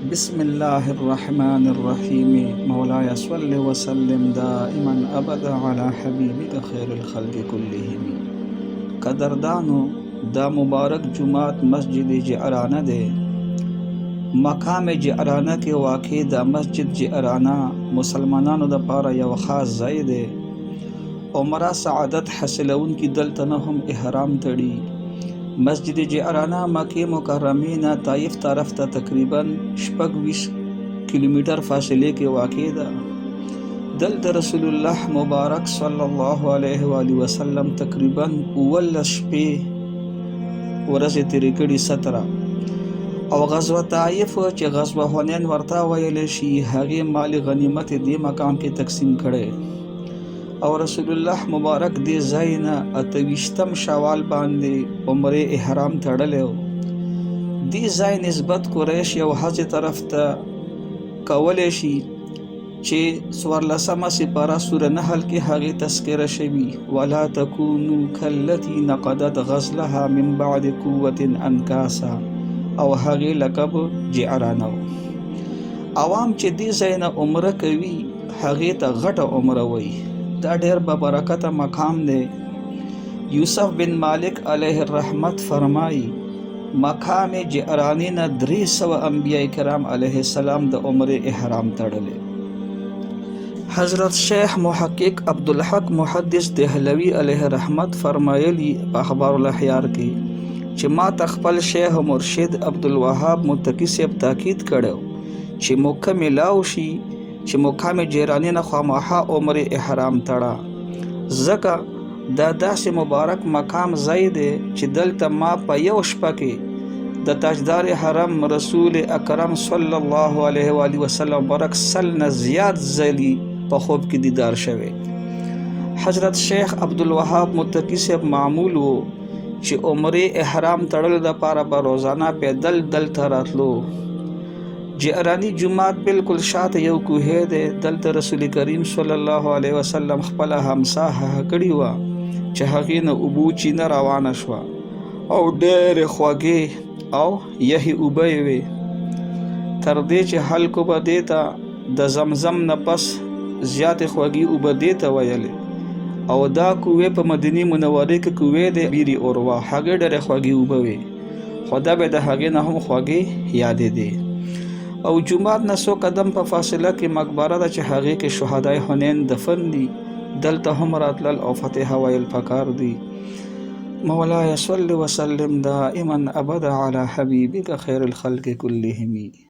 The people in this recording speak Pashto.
بسم الله الرحمن الرحيم مولاي صل وسلم دائما ابدا على حبيبك خير الخلق كلهم. قدردانو دا مبارک جماعت مسجد جعرانه ده. مقام جعرانه کې واقع دا مسجد جعرانه مسلمانانو د پاره یو خاص ځای ده. عمره سعادت حاصلون کی دلته نه هم احرام تړي. مسجد جعرانه مکه مکرمه نه طائف طرف ته تقریبا 26 کیلومتر فاصله کې واقع ده. دلته رسول الله مبارک صلی الله علیه و آله وسلم تقریبا 19 شپې ورځې تیرې کړي 17 او غزوه طائف چې غزوه حنین ورته ویل شي هغه مال غنیمت دې مقام کې تقسیم کړي او رسول الله مبارک دې زینا 28 شوال باندې عمره احرام تړلو. دې ځای نسبت قریش یو حج طرف ته کولې شي چې سورلسمه سپاره سوره نحل کې هغه تذکرہ شوی ولا تکونو کلتی نقضت غزلها من بعد قوه انکاسا او هغه لقب جعرانه. عوام چې دې ځای نه عمره کوي هغه ته غټه عمره وایي. دا ډېر ببرکت مقام دی. یوسف بن مالک علیه الرحمت فرمایي مقام جعرانی نه 300 انبیاء کرام علیه السلام د عمره احرام تړلې. حضرت شیخ محقق عبدالحق محدث دهلوی علیه رحمت فرمایلی په اخبار الاحیار کې چې ما تخپل شیخ مرشد عبدالوهاب متقی صاحب تاکید کړو چې مکملاو شي چې مقام جعرانی نه خامخا عمره احرام تړه ځکه دا داسې مبارک مقام ځای دی چې دلته ما په یو شپه کې د تاجدار حرم رسول اکرم صلی الله علیه و آله وسلم برک سل نه زیات ځلې په خوب کې دیدار شوی. حضرت شیخ عبدالوهاب متقی صاحب معمول وو چې عمره احرام تړلو دپاره به روزانه پیدل دلته راتلو. جعرانی جماعت بالکل شاته یو کوهی دی. دلته رسول کریم صلی الله علیه وسلم خپل همسا کړی و چې هغې نه اوبو چینه روانه شوه او ډېرې خوږې او یخې اوبه یې وې تر دې چې خلکو به دې ته د زمزم نه پس زیاتې خوږې اوبه دې ته ویلې او دا کوهی په مدینه منورې کې کوهی دی بیري اوروا هغې ډېرې خوږې اوبه وې خو دا به د هغې نه هم خوږې یادې دي. او جمعات نه 100 قدم په فاصله کې مقبره ده چې هغې کې شهدای حنین دفن دي. دلته هم راتلل او فتحه ویل پکار دي. مولاي صل وسلم دائما ابدا على حبيبك خير الخلق كلهم.